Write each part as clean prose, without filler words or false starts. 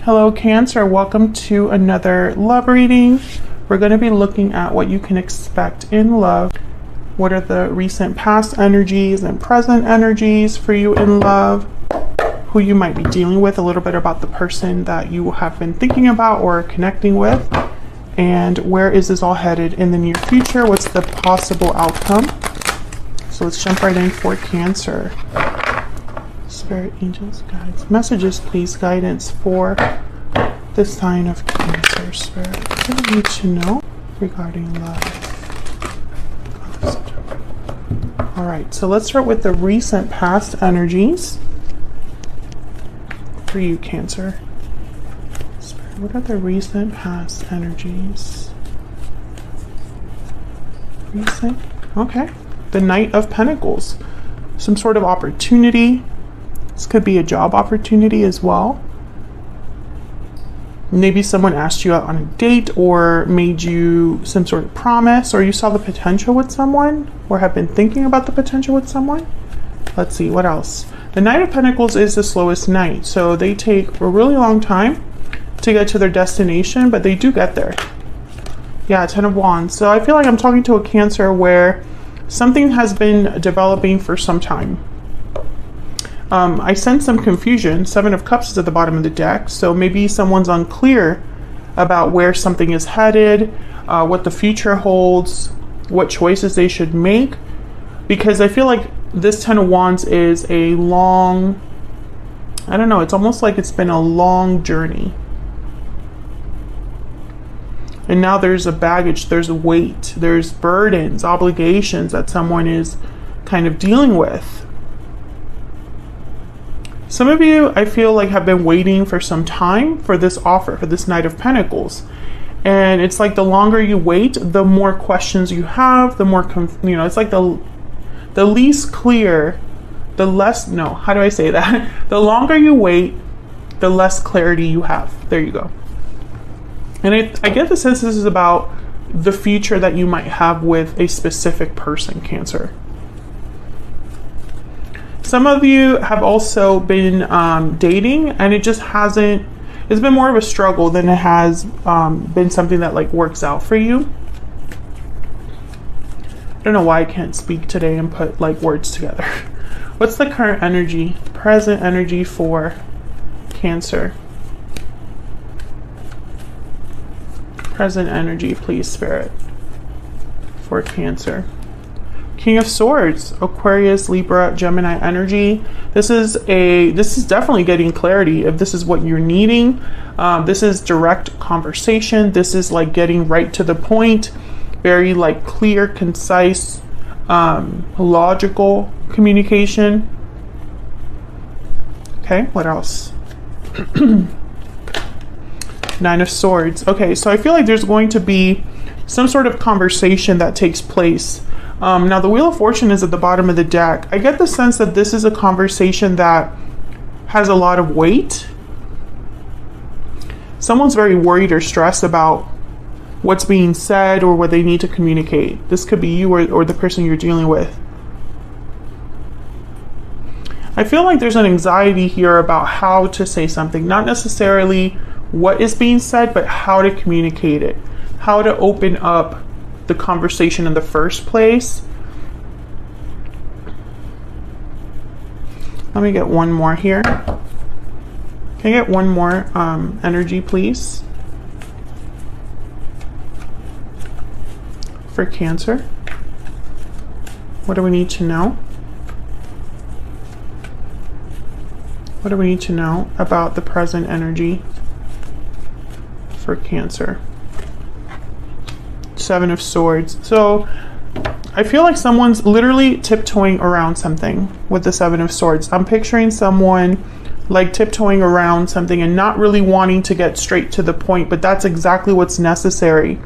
Hello Cancer, welcome to another love reading. We're going to be looking at what you can expect in love. What are the recent past energies and present energies for you in love? Who you might be dealing with, a little bit about the person that you have been thinking about or connecting with. And where is this all headed in the near future? What's the possible outcome? So let's jump right in for Cancer. Spirit, angels, guides, messages, please, guidance for the sign of Cancer. Spirit, what do you need to know regarding love? All right, so let's start with the recent past energies for you, Cancer. Spirit, what are the recent past energies? Recent, okay. The Knight of Pentacles, some sort of opportunity. This could be a job opportunity as well. Maybe someone asked you out on a date or made you some sort of promise, or you saw the potential with someone or have been thinking about the potential with someone. Let's see, what else? The Knight of Pentacles is the slowest knight, so they take a really long time to get to their destination, but they do get there. Yeah, Ten of Wands. So I feel like I'm talking to a Cancer where something has been developing for some time. I sense some confusion. Seven of Cups is at the bottom of the deck, so maybe someone's unclear about where something is headed, what the future holds, what choices they should make, because I feel like this Ten of Wands is a long, I don't know, it's almost like it's been a long journey. And now there's a baggage, there's a weight, there's burdens, obligations that someone is kind of dealing with. Some of you, I feel like, have been waiting for some time for this offer, for this Knight of Pentacles. And it's like the longer you wait, the more questions you have, the more, it's like the least clear, the less, no, how do I say that? The longer you wait, the less clarity you have. There you go. And I get the sense this is about the future that you might have with a specific person, Cancer. Some of you have also been dating, and it just hasn't, it's been more of a struggle than it has been something that like works out for you. I don't know why I can't speak today and put like words together. What's the current energy, present energy for Cancer? Present energy, please, Spirit, for Cancer. King of Swords, Aquarius, Libra, Gemini energy. This is definitely getting clarity if this is what you're needing. This is direct conversation. This is like getting right to the point, very like clear, concise, logical communication. Okay, what else? Nine of Swords. Okay, so I feel like there's going to be some sort of conversation that takes place. Now the Wheel of Fortune is at the bottom of the deck. I get the sense that this is a conversation that has a lot of weight. Someone's very worried or stressed about what's being said or what they need to communicate. This could be you or the person you're dealing with. I feel like there's an anxiety here about how to say something, not necessarily what is being said, but how to communicate it, how to open up the conversation in the first place. Let me get one more here. Can I get one more energy, please, for Cancer? What do we need to know? What do we need to know about the present energy for Cancer? Seven of Swords. So I feel like someone's literally tiptoeing around something with the Seven of Swords. I'm picturing someone like tiptoeing around something and not really wanting to get straight to the point, but that's exactly what's necessary.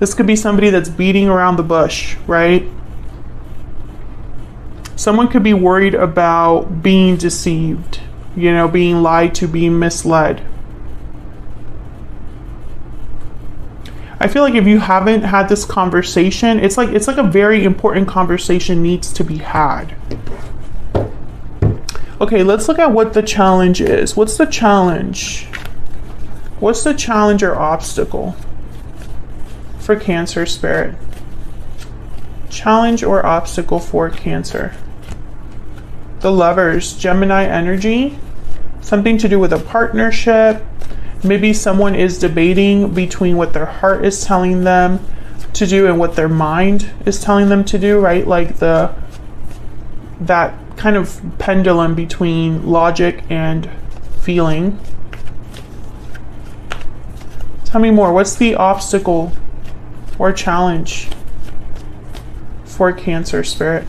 This could be somebody that's beating around the bush, right? Someone could be worried about being deceived, being lied to, being misled. I feel like if you haven't had this conversation, it's like a very important conversation needs to be had. Okay, let's look at what the challenge is. What's the challenge What's the challenge or obstacle for Cancer spirit? Challenge or obstacle for Cancer. The Lovers, Gemini energy, something to do with a partnership. Maybe someone is debating between what their heart is telling them to do and what their mind is telling them to do, right? Like that kind of pendulum between logic and feeling. Tell me more. What's the obstacle or challenge for Cancer spirit?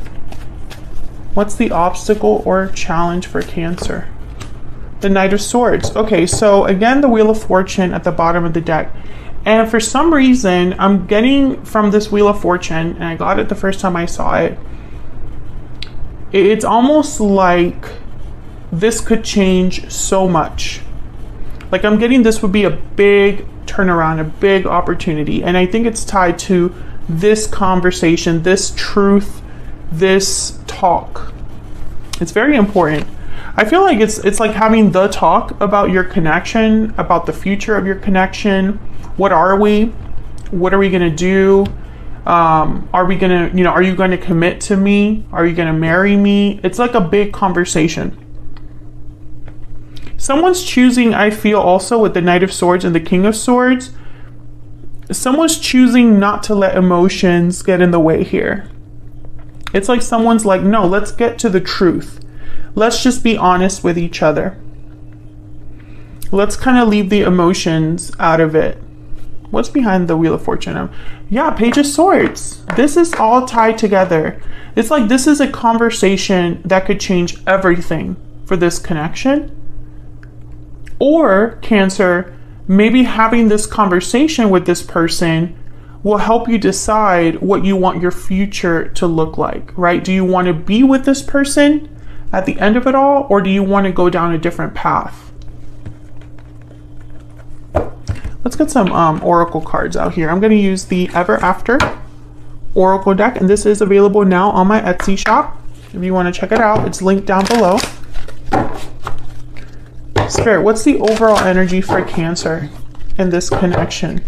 What's the obstacle or challenge for Cancer? The Knight of Swords. Okay, so again, the Wheel of Fortune at the bottom of the deck. And for some reason, I'm getting from this Wheel of Fortune, and I got it the first time I saw it, it's almost like this could change so much. Like I'm getting this would be a big turnaround, a big opportunity. And I think it's tied to this conversation, this truth, this talk. It's very important. I feel like it's like having the talk about your connection, about the future of your connection. What are we? What are we going to do? Are we going to, are you going to commit to me? Are you going to marry me? It's like a big conversation. Someone's choosing, I feel also with the Knight of Swords and the King of Swords, someone's choosing not to let emotions get in the way here. It's like someone's like, no, let's get to the truth. Let's just be honest with each other. Let's kind of leave the emotions out of it. What's behind the Wheel of Fortune? Yeah, Page of Swords. This is all tied together. It's like this is a conversation that could change everything for this connection. Or Cancer, maybe having this conversation with this person will help you decide what you want your future to look like, right? Do you want to be with this person at the end of it all, or do you want to go down a different path? Let's get some oracle cards out here. I'm going to use the Ever After oracle deck, and this is available now on my Etsy shop. If you want to check it out, it's linked down below. Spirit, what's the overall energy for Cancer in this connection?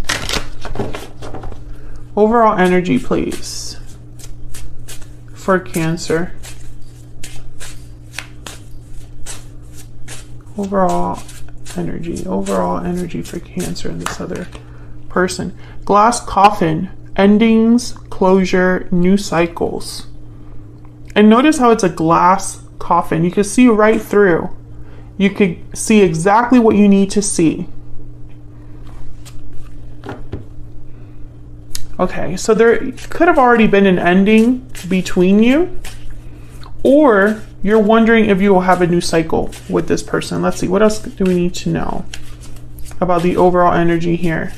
Overall energy, please, for Cancer. Overall energy for Cancer and this other person. Glass coffin, endings, closure, new cycles. And notice how it's a glass coffin. You can see right through. You could see exactly what you need to see. Okay, so there could have already been an ending between you, or you're wondering if you will have a new cycle with this person. Let's see, what else do we need to know about the overall energy here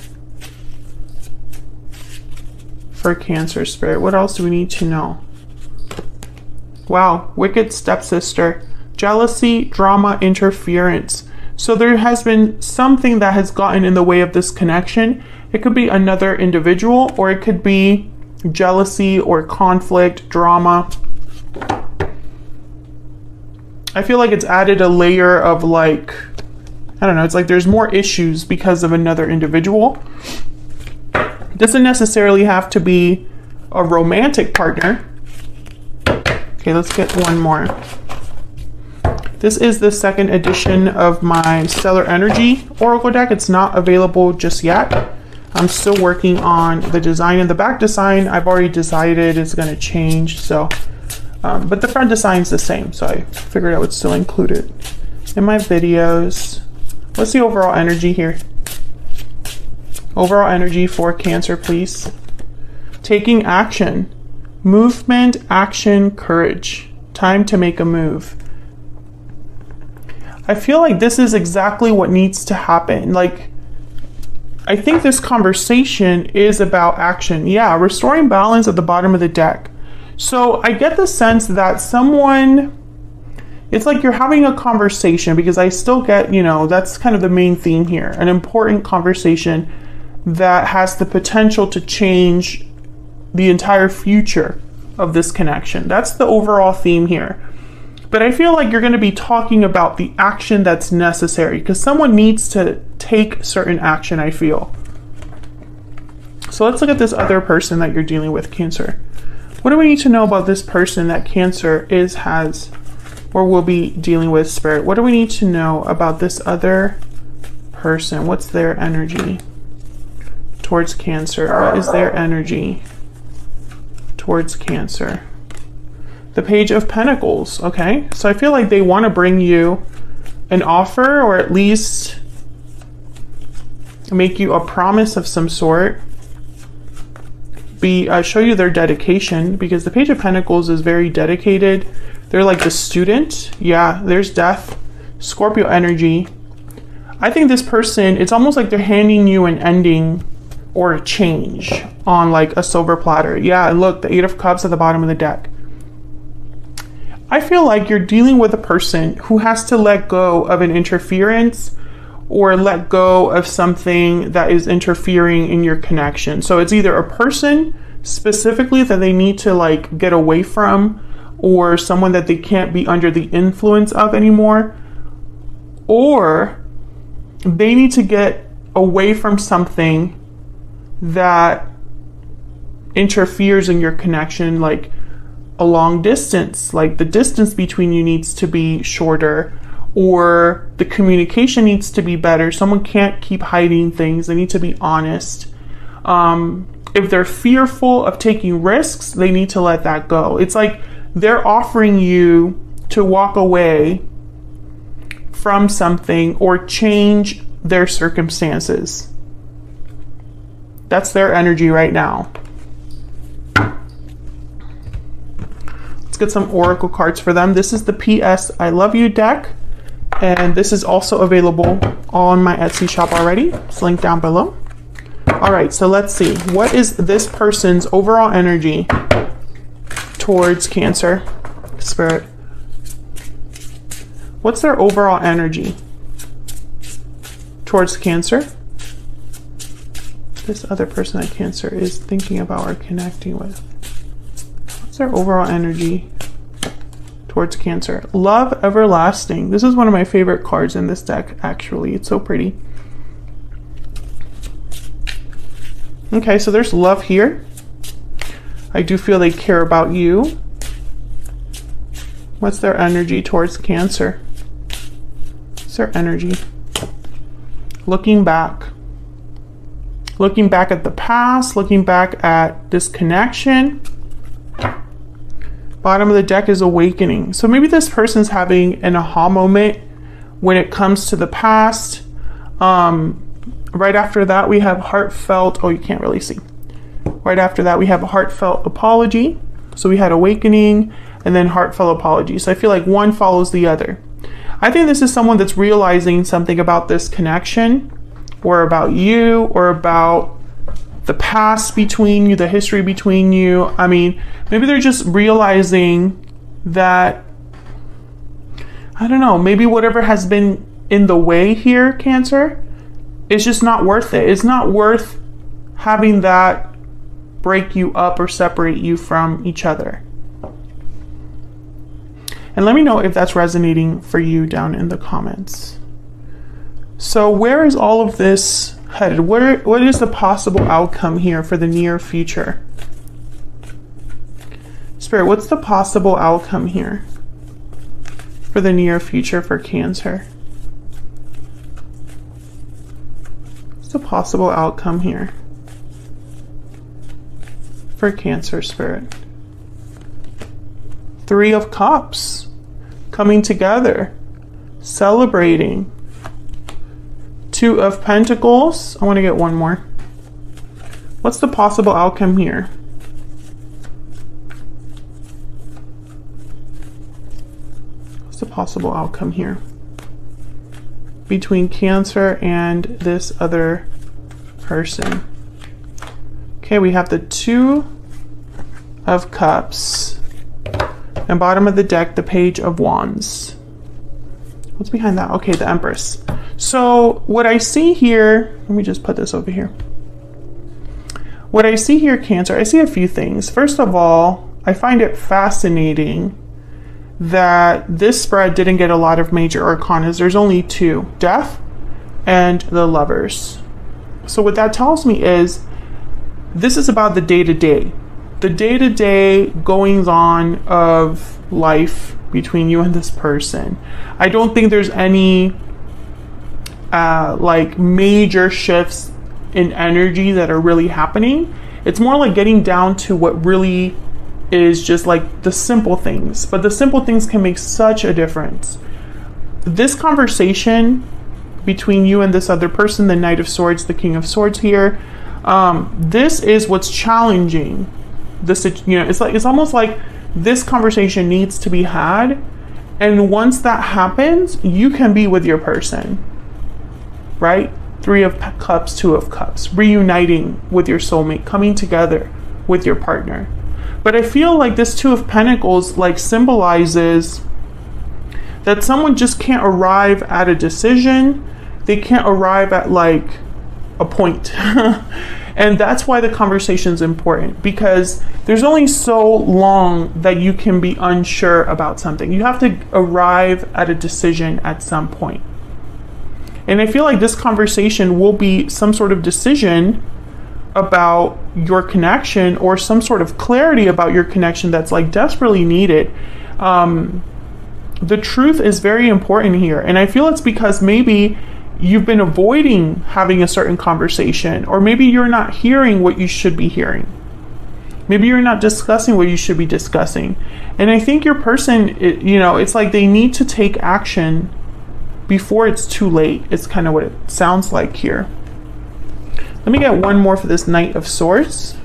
for Cancer spirit? What else do we need to know? Wow, wicked stepsister, jealousy, drama, interference. So there has been something that has gotten in the way of this connection. It could be another individual, or it could be jealousy or conflict, drama. I feel like it's added a layer of like, I don't know, it's like there's more issues because of another individual. It doesn't necessarily have to be a romantic partner. Okay, let's get one more. This is the second edition of my Stellar Energy Oracle deck. It's not available just yet. I'm still working on the design, and the back design I've already decided is going to change. So, but the front design's the same, so I figured I would still include it in my videos. What's the overall energy here? Overall energy for Cancer, please. Taking action, movement, action, courage. Time to make a move. I feel like this is exactly what needs to happen. Like, I think this conversation is about action. Yeah, restoring balance at the bottom of the deck. So I get the sense that someone, it's like you're having a conversation, because I still get, that's kind of the main theme here. An important conversation that has the potential to change the entire future of this connection. That's the overall theme here. But I feel like you're going to be talking about the action that's necessary, because someone needs to take certain action, I feel. So let's look at this other person that you're dealing with, Cancer. What do we need to know about this person that Cancer has, or will be dealing with, Spirit? What do we need to know about this other person? What's their energy towards Cancer? What is their energy towards Cancer? The Page of Pentacles, okay? So I feel like they want to bring you an offer, or at least make you a promise of some sort. Show you their dedication, because the Page of Pentacles is very dedicated. They're like the student. Yeah, there's Death, Scorpio energy. I think this person, it's almost like they're handing you an ending or a change on like a silver platter. Yeah, and look, the Eight of Cups at the bottom of the deck. I feel like you're dealing with a person who has to let go of an interference or let go of something that is interfering in your connection. So it's either a person specifically that they need to like get away from, or someone that they can't be under the influence of anymore, or they need to get away from something that interferes in your connection, like a long distance, like the distance between you needs to be shorter, or the communication needs to be better. Someone can't keep hiding things. They need to be honest. If they're fearful of taking risks, they need to let that go. It's like they're offering you to walk away from something or change their circumstances. That's their energy right now. Let's get some oracle cards for them. This is the PS I Love You deck. And this is also available on my Etsy shop already. It's linked down below. All right, so let's see. What is this person's overall energy towards Cancer, Spirit? What's their overall energy towards Cancer? This other person that Cancer is thinking about or connecting with. What's their overall energy towards Cancer? Love Everlasting. This is one of my favorite cards in this deck, actually. It's so pretty. Okay, so there's love here. I do feel they care about you. What's their energy towards Cancer? What's their energy? Looking back. Looking back at the past, looking back at this connection. Bottom of the deck is awakening. So maybe this person's having an aha moment when it comes to the past. Right after that, we have heartfelt. Oh, you can't really see. Right after that, we have a heartfelt apology. So we had awakening and then heartfelt apology. So I feel like one follows the other. I think this is someone that's realizing something about this connection, or about you, or about the past between you, the history between you. I mean, maybe they're just realizing that, I don't know, maybe whatever has been in the way here, Cancer, is just not worth it. It's not worth having that break you up or separate you from each other. And let me know if that's resonating for you down in the comments. So where is all of this headed? What is the possible outcome here for the near future? Spirit, what's the possible outcome here for the near future for Cancer? What's the possible outcome here for Cancer, Spirit? Three of Cups, coming together, celebrating. Two of Pentacles. I want to get one more. What's the possible outcome here? What's the possible outcome here between Cancer and this other person? Okay, we have the Two of Cups. And bottom of the deck, the Page of Wands. What's behind that? Okay, the Empress. So what I see here, let me just put this over here. What I see here, Cancer, I see a few things. First of all, I find it fascinating that this spread didn't get a lot of major arcanas. There's only two, Death and the Lovers. So what that tells me is this is about the day-to-day goings on of life between you and this person. I don't think there's any like major shifts in energy that are really happening. It's more like getting down to what really is just like the simple things, but the simple things can make such a difference. This conversation between you and this other person, the Knight of Swords, the King of Swords here, this is what's challenging this, you know, it's almost like this conversation needs to be had, and once that happens, you can be with your person, right? 3 of Cups, 2 of Cups, reuniting with your soulmate, coming together with your partner. But I feel like this 2 of Pentacles like symbolizes that someone just can't arrive at a decision. They can't arrive at like a point. And that's why the conversation is important, because there's only so long that you can be unsure about something. You have to arrive at a decision at some point. And I feel like this conversation will be some sort of decision about your connection, or some sort of clarity about your connection that's like desperately needed. The truth is very important here. And I feel it's because maybe you've been avoiding having a certain conversation, or maybe you're not hearing what you should be hearing. Maybe you're not discussing what you should be discussing. And I think your person, you know, it's like they need to take action before it's too late. It's kind of what it sounds like here. Let me get one more for this Knight of Swords,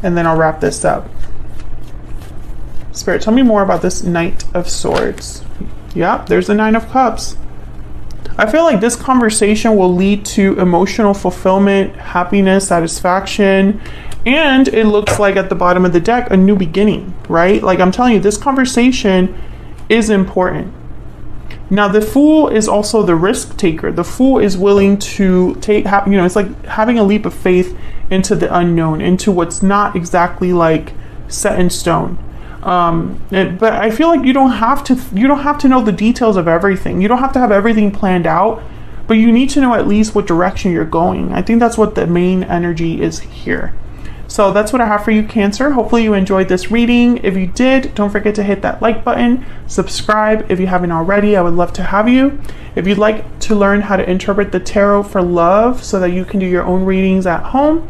and then I'll wrap this up. Spirit, tell me more about this Knight of Swords. Yeah, there's the 9 of Cups. I feel like this conversation will lead to emotional fulfillment, happiness, satisfaction, and it looks like at the bottom of the deck, a new beginning, right? Like I'm telling you, this conversation is important. Now, the Fool is also the risk taker. The Fool is willing to take, you know, it's like having a leap of faith into the unknown, into what's not exactly like set in stone. But I feel like you don't have to know the details of everything. You don't have to have everything planned out, but you need to know at least what direction you're going. I think that's what the main energy is here. So that's what I have for you, Cancer. Hopefully you enjoyed this reading. If you did, don't forget to hit that like button, subscribe if you haven't already. I would love to have you. If you'd like to learn how to interpret the tarot for love so that you can do your own readings at home,